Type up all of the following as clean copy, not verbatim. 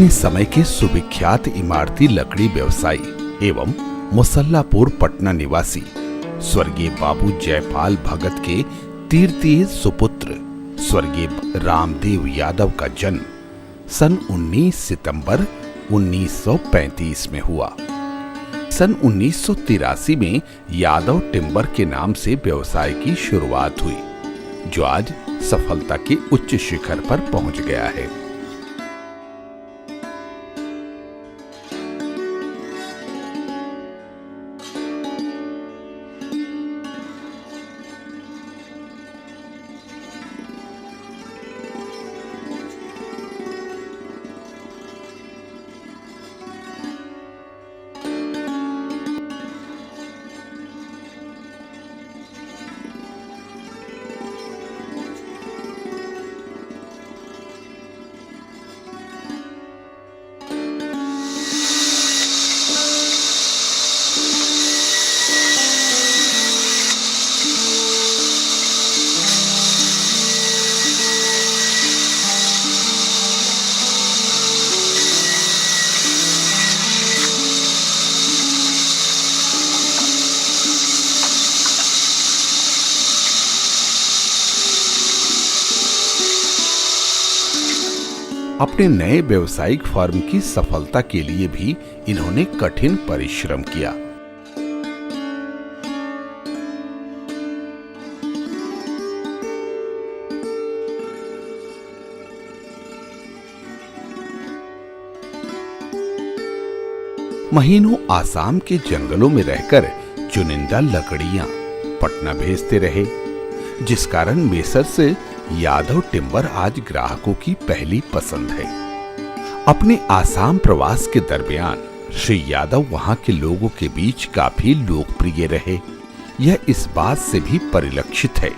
अपने समय के सुविख्यात इमारती लकड़ी व्यवसायी एवं मुसल्लापुर पटना निवासी स्वर्गीय बाबू जयपाल भगत के तृतीय सुपुत्र स्वर्गीय रामदेव यादव का जन्म सन 19 सितंबर 1935 में हुआ। सन 1983 में यादव टिम्बर के नाम से व्यवसाय की शुरुआत हुई, जो आज सफलता के उच्च शिखर पर पहुंच गया है। अपने नए व्यवसायिक फर्म की सफलता के लिए भी इन्होंने कठिन परिश्रम किया। महीनों आसाम के जंगलों में रहकर चुनिंदा लकड़ियां पटना भेजते रहे, जिस कारण मेसर्स यादव टिम्बर आज ग्राहकों की पहली पसंद है। अपने आसाम प्रवास के दरमियान श्री यादव वहां के लोगों के बीच काफी लोकप्रिय रहे। यह इस बात से भी परिलक्षित है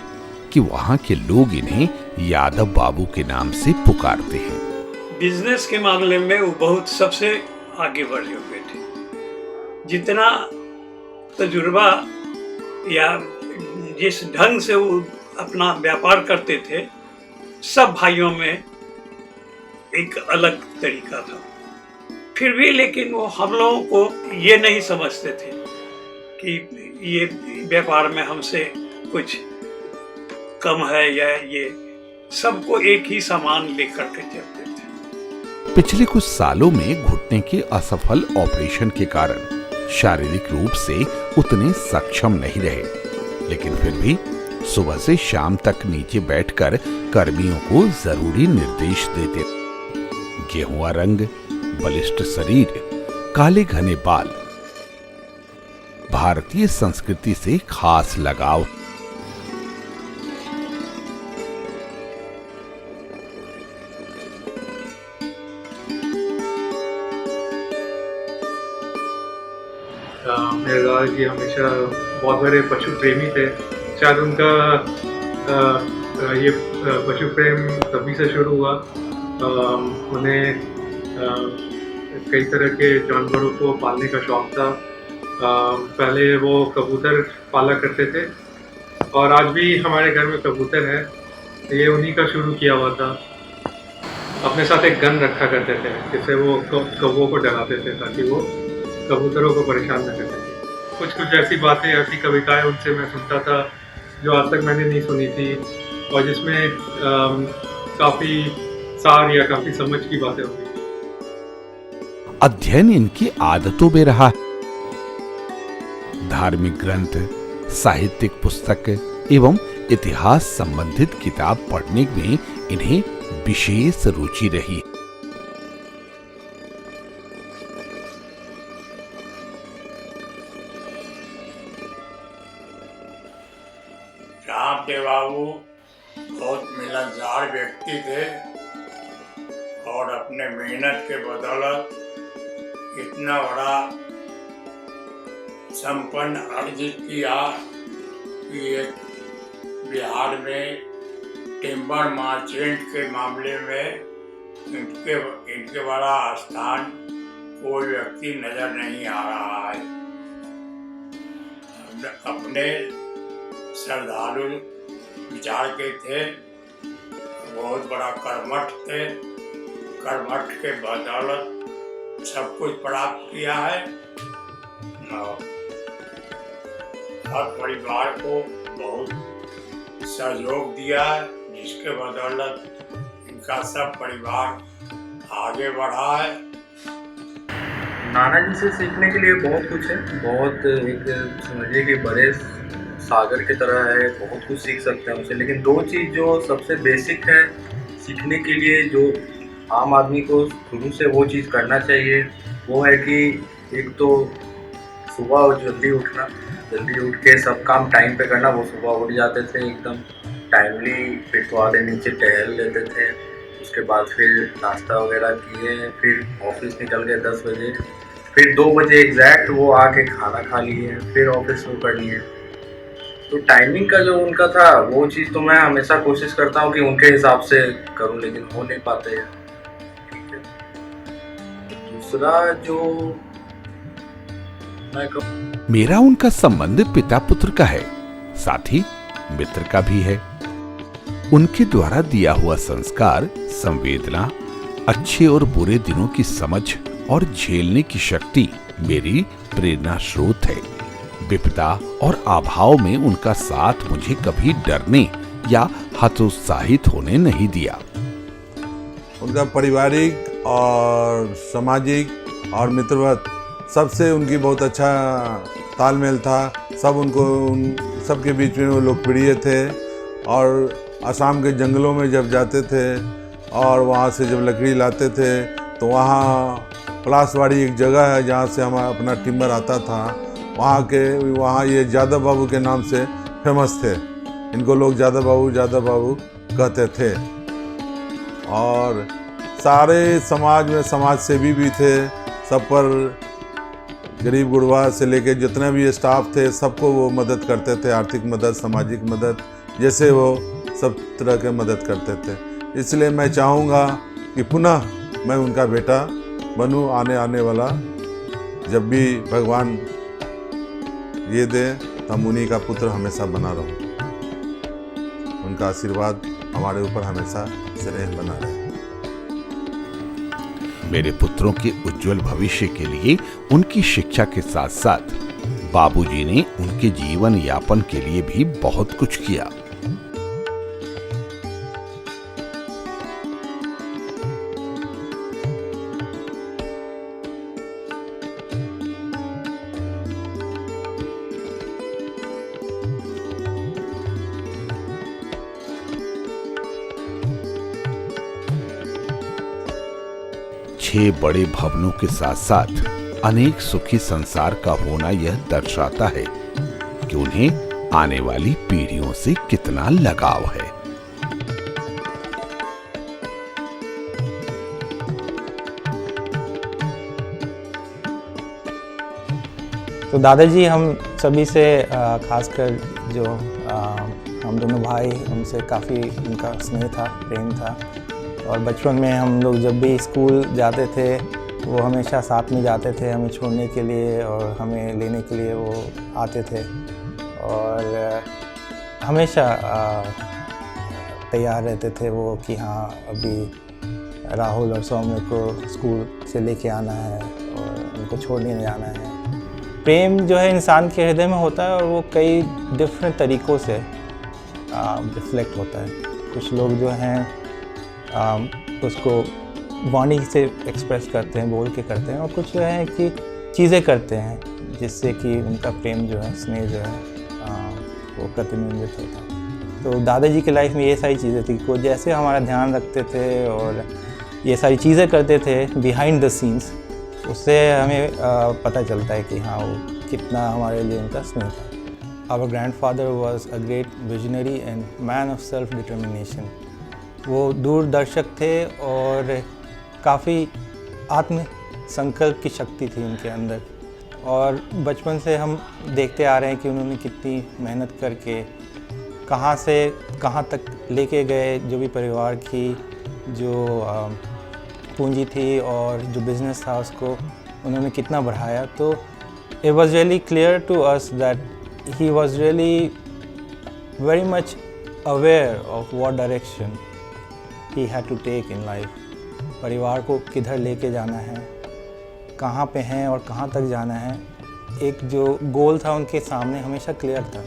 कि वहां के लोग इन्हें यादव बाबू के नाम से पुकारते हैं। बिजनेस के मामले में वो बहुत सबसे आगे बढ़े हुए थे। जितना तजुर्बा या जिस ढंग से वो अपना व्यापार करते थे, सब भाइयों में एक अलग तरीका था। फिर भी लेकिन वो हम लोगों को ये नहीं समझते थे कि ये व्यापार में हमसे कुछ कम है या ये, सबको एक ही सामान लेकर के चलते थे। पिछले कुछ सालों में घुटने के असफल ऑपरेशन के कारण शारीरिक रूप से उतने सक्षम नहीं रहे, लेकिन फिर भी सुबह से शाम तक नीचे बैठकर कर्मियों को जरूरी निर्देश देते। गेहुआ रंग, बलिष्ठ शरीर, काले घने बाल, भारतीय संस्कृति से खास लगाव। मेरे दादाजी हमेशा बहुत बड़े पशु प्रेमी थे। शायद उनका ये पशु प्रेम तभी से शुरू हुआ। उन्हें कई तरह के जानवरों को पालने का शौक था। पहले वो कबूतर पाला करते थे और आज भी हमारे घर में कबूतर है। ये उन्हीं का शुरू किया हुआ था। अपने साथ एक गन रखा करते थे, जिससे वो कौवों को डराते थे ताकि वो कबूतरों को परेशान न कर सके। कुछ ऐसी बातें, ऐसी कविताएं उनसे मैं सुनता था जो आज तक मैंने नहीं सुनी थी और जिसमें काफी सार या काफी समझ की बातें होती थी। अध्ययन इनकी आदतों में रहा। धार्मिक ग्रंथ, साहित्यिक पुस्तक एवं इतिहास संबंधित किताब पढ़ने में इन्हें विशेष रुचि रही। रामदेव बाबू बहुत मिलनसार व्यक्ति थे और अपने मेहनत के बदौलत इतना बड़ा संपन्न अर्जित किया कि एक बिहार में टिम्बर मार्चेंट के मामले में इनके बड़ा स्थान कोई व्यक्ति नजर नहीं आ रहा है। अपने श्रद्धालु विचार के थे, बहुत बड़ा कर्मठ थे। कर्मठ के बदौलत सब कुछ प्राप्त किया है और हर परिवार को बहुत सहयोग दिया है, जिसके बदौलत इनका सब परिवार आगे बढ़ा है। नाना जी से सीखने के लिए बहुत कुछ है, बहुत एक समझिए कि बड़े सागर की तरह है, बहुत कुछ सीख सकते हैं उनसे। लेकिन दो चीज़ जो सबसे बेसिक है सीखने के लिए, जो आम आदमी को शुरू से वो चीज़ करना चाहिए, वो है कि एक तो सुबह जल्दी उठना, जल्दी उठ के सब काम टाइम पे करना। वो सुबह उठ जाते थे एकदम टाइमली, फिर तो आधे नीचे टहल लेते थे, उसके बाद फिर नाश्ता वगैरह किए, फिर ऑफिस निकल गए 10 बजे, फिर 2 बजे एग्जैक्ट वो आके खाना खा लिए, फिर ऑफिस शुरू कर लिए। तो टाइमिंग का जो उनका था वो चीज़ तो मैं हमेशा कोशिश करता हूँ कि उनके हिसाब से करूँ, लेकिन हो नहीं पाते हैं। ठीक है। दूसरा जो मैं कहूँ, मेरा उनका संबंध पिता पुत्र का है, साथ ही मित्र का भी है। उनके द्वारा दिया हुआ संस्कार, संवेदना, अच्छे और बुरे दिनों की समझ और झेलने की शक्ति मेरी प्रेरणा स्रोत है। विपदा और अभाव में उनका साथ मुझे कभी डरने या हतोत्साहित होने नहीं दिया। उनका पारिवारिक और सामाजिक और मित्रवत सबसे उनकी बहुत अच्छा तालमेल था। सब उनको सबके बीच में वो लोकप्रिय थे। और असम के जंगलों में जब जाते थे और वहाँ से जब लकड़ी लाते थे तो वहाँ पलासवाड़ी एक जगह है जहाँ से हमारा अपना टिम्बर आता था, वहाँ ये जादव बाबू के नाम से फेमस थे। इनको लोग जादव बाबू कहते थे। और सारे समाज में समाज सेवी भी थे। सब पर गरीब गुरबा से लेके जितने भी स्टाफ थे सबको वो मदद करते थे, आर्थिक मदद, सामाजिक मदद, जैसे वो सब तरह के मदद करते थे। इसलिए मैं चाहूँगा कि पुनः मैं उनका बेटा बनूँ। आने वाला जब भी भगवान ये दे तब उन्हीं का पुत्र हमेशा बना रहूं। उनका आशीर्वाद हमारे ऊपर हमेशा स्नेह बना रहे। मेरे पुत्रों के उज्जवल भविष्य के लिए उनकी शिक्षा के साथ साथ बाबूजी ने उनके जीवन यापन के लिए भी बहुत कुछ किया। छह बड़े भवनों के साथ साथ अनेक सुखी संसार का होना यह दर्शाता है कि उन्हें आने वाली पीढ़ियों से कितना लगाव है। तो दादाजी हम सभी से खासकर जो हम दोनों भाई, उनसे काफ़ी उनका स्नेह था, प्रेम था। और बचपन में हम लोग जब भी स्कूल जाते थे वो हमेशा साथ में जाते थे, हमें छोड़ने के लिए और हमें लेने के लिए वो आते थे। और हमेशा तैयार रहते थे वो कि हाँ अभी राहुल और सौम्य को स्कूल से लेके आना है और उनको छोड़ने जाना है। प्रेम जो है इंसान के हृदय में होता है और वो कई डिफरेंट तरीक़ों से रिफ्लेक्ट होता है। कुछ लोग जो हैं उसको वाणी से एक्सप्रेस करते हैं, बोल के करते हैं, और कुछ जो है कि चीज़ें करते हैं जिससे कि उनका प्रेम जो है, स्नेह जो है वो प्रतिबिंबित होता है। तो दादाजी की लाइफ में ये सारी चीज़ें थी कि वो जैसे हमारा ध्यान रखते थे और ये सारी चीज़ें करते थे बिहाइंड द सीन्स, उससे हमें पता चलता है कि हाँ वो कितना हमारे लिए उनका स्नेह था। Our grandfather was a great visionary and man of self determination. वो दूरदर्शक थे और काफ़ी आत्म संकल्प की शक्ति थी उनके अंदर। और बचपन से हम देखते आ रहे हैं कि उन्होंने कितनी मेहनत करके कहाँ से कहाँ तक लेके गए। जो भी परिवार की जो पूंजी थी और जो बिज़नेस था उसको उन्होंने कितना बढ़ाया। तो it was really clear to us that he was really very much aware of what direction he had to take in life। परिवार को किधर लेके जाना है, कहाँ पे हैं और कहाँ तक जाना है, एक जो गोल था उनके सामने हमेशा क्लियर था।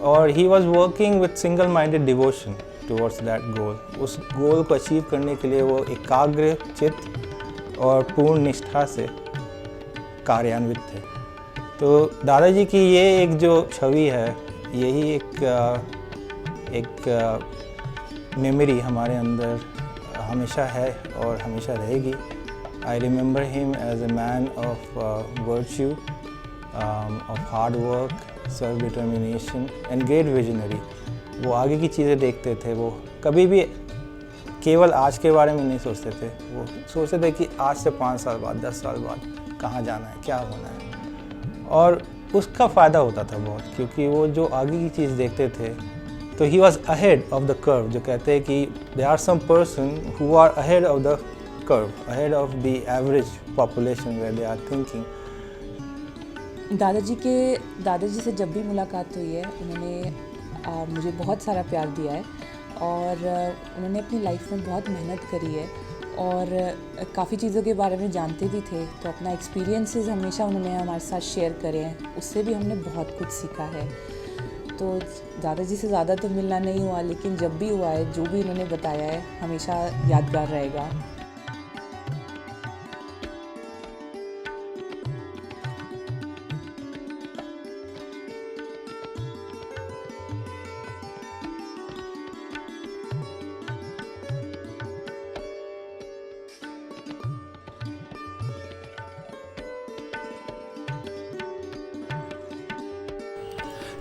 और he was working with single minded devotion towards that goal. उस गोल को अचीव करने के लिए वो एकाग्र चित्त और पूर्ण निष्ठा से कार्यान्वित थे। तो दादाजी की ये एक जो छवि है, यही एक मेमोरी हमारे अंदर हमेशा है और हमेशा रहेगी। I remember him as a man of virtue, of hard work, self determination and great visionary. वो आगे की चीज़ें देखते थे, वो कभी भी केवल आज के बारे में नहीं सोचते थे, वो सोचते थे कि आज से 5 साल बाद, 10 साल बाद कहाँ जाना है, क्या होना है। और उसका फ़ायदा होता था बहुत, क्योंकि वो जो आगे की चीज़ देखते थे तो he was ahead of the curve. जो कहते हैं कि they are some person who are ahead of the curve, ahead of the average population where they are thinking. दादाजी से जब भी मुलाकात हुई है, उन्होंने मुझे बहुत सारा प्यार दिया है और उन्होंने अपनी लाइफ में बहुत मेहनत करी है और काफ़ी चीज़ों के बारे में जानते भी थे। तो अपना एक्सपीरियंसेस हमेशा उन्होंने हमारे साथ शेयर करे हैं, उससे भी हमने बहुत कुछ सीखा है। तो दादाजी से ज़्यादा तो मिलना नहीं हुआ, लेकिन जब भी हुआ है, जो भी उन्होंने बताया है, हमेशा यादगार रहेगा।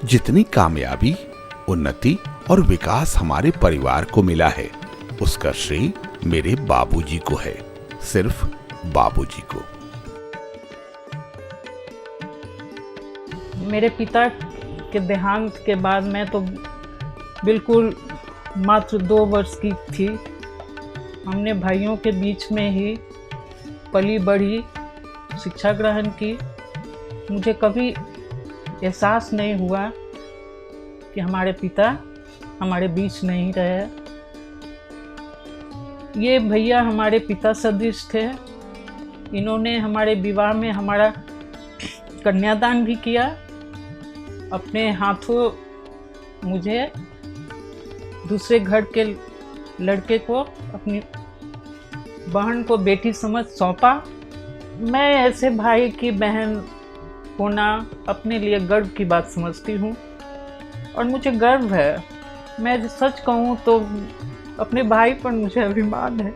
जितनी कामयाबी, उन्नति और विकास हमारे परिवार को मिला है, उसका श्रेय मेरे बाबूजी को है, सिर्फ बाबूजी को। मेरे पिता के देहांत के बाद मैं तो बिल्कुल मात्र 2 वर्ष की थी। हमने भाइयों के बीच में ही पली बढ़ी, शिक्षा ग्रहण की। मुझे कभी एहसास नहीं हुआ कि हमारे पिता हमारे बीच नहीं रहे। ये भैया हमारे पिता सदृश थे। इन्होंने हमारे विवाह में हमारा कन्यादान भी किया। अपने हाथों मुझे दूसरे घर के लड़के को, अपनी बहन को बेटी समझ सौंपा। मैं ऐसे भाई की बहन होना अपने लिए गर्व की बात समझती हूँ और मुझे गर्व है। मैं सच कहूँ तो अपने भाई पर मुझे अभिमान है।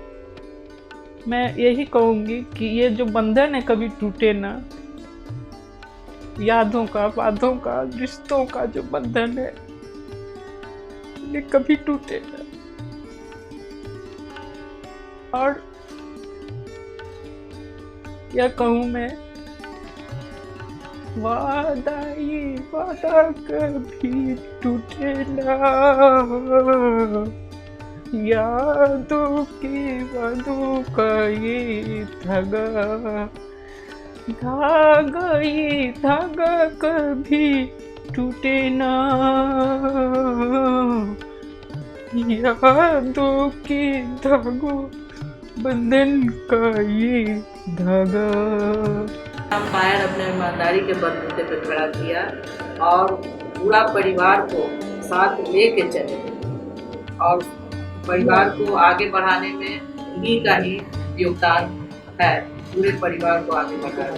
मैं यही कहूँगी कि ये जो बंधन है कभी टूटे ना। यादों का, वादों का, रिश्तों का जो बंधन है ये कभी टूटे ना। और यह कहूँ मैं, वादा कभी टूटे ना, यादों की वादों का ये धागा ये धागा कभी टूटे ना, यादों की धागों बंधन का ये धागा। अंपायर अपने ईमानदारी के बलबूते पर खड़ा किया और पूरा परिवार को साथ लेके चले और परिवार को आगे बढ़ाने में उन्हीं का ही योगदान है। पूरे परिवार को आगे बढ़ाया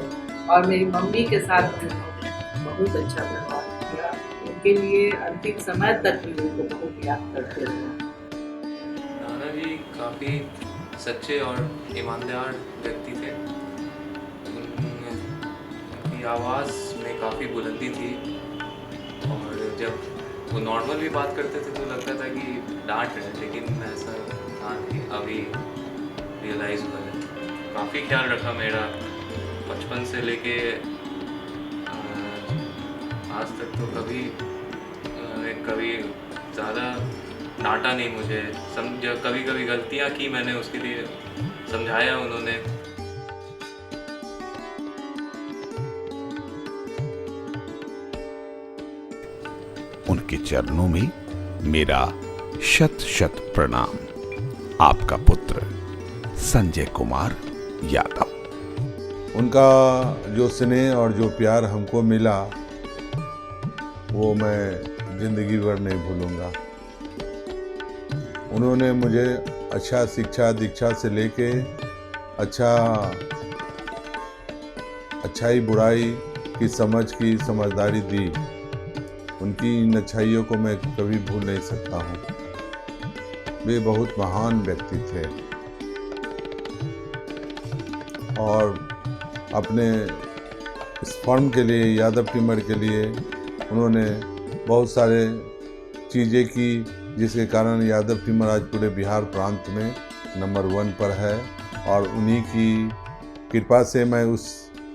और मेरी मम्मी के साथ उन्होंने बहुत अच्छा व्यवहार किया। उनके लिए अंतिम समय तक भी उनको बहुत याद करते थे। दादाजी काफ़ी सच्चे और ईमानदार व्यक्ति थे। उनकी आवाज़ में काफ़ी बुलंदी थी और जब वो नॉर्मल भी बात करते थे तो लगता था कि डांट रहे, लेकिन ऐसा था कि अभी रियलाइज़ हुआ है। काफ़ी ख्याल रखा मेरा बचपन से लेके आज तक। तो कभी ज़्यादा डांटा नहीं मुझे, कभी कभी गलतियाँ की मैंने, उसके लिए समझाया उन्होंने। उनके चरणों में मेरा शत शत प्रणाम। आपका पुत्र संजय कुमार यादव। उनका जो स्नेह और जो प्यार हमको मिला वो मैं ज़िंदगी भर नहीं भूलूंगा। उन्होंने मुझे अच्छा शिक्षा दीक्षा से लेके अच्छाई बुराई की समझदारी दी। उनकी इन अच्छाइयों को मैं कभी भूल नहीं सकता हूँ। वे बहुत महान व्यक्ति थे और अपने इस फर्म के लिए, यादव टिम्बर के लिए उन्होंने बहुत सारे चीज़ें की, जिसके कारण यादव टिम्बर आज पूरे बिहार प्रांत में नंबर 1 पर है। और उन्हीं की कृपा से मैं उस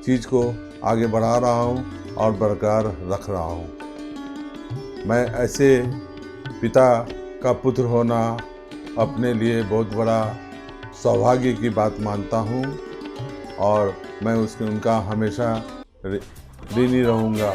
चीज़ को आगे बढ़ा रहा हूँ और बरकरार रख रहा हूँ। मैं ऐसे पिता का पुत्र होना अपने लिए बहुत बड़ा सौभाग्य की बात मानता हूँ और मैं उनका हमेशा ऋणी रहूँगा।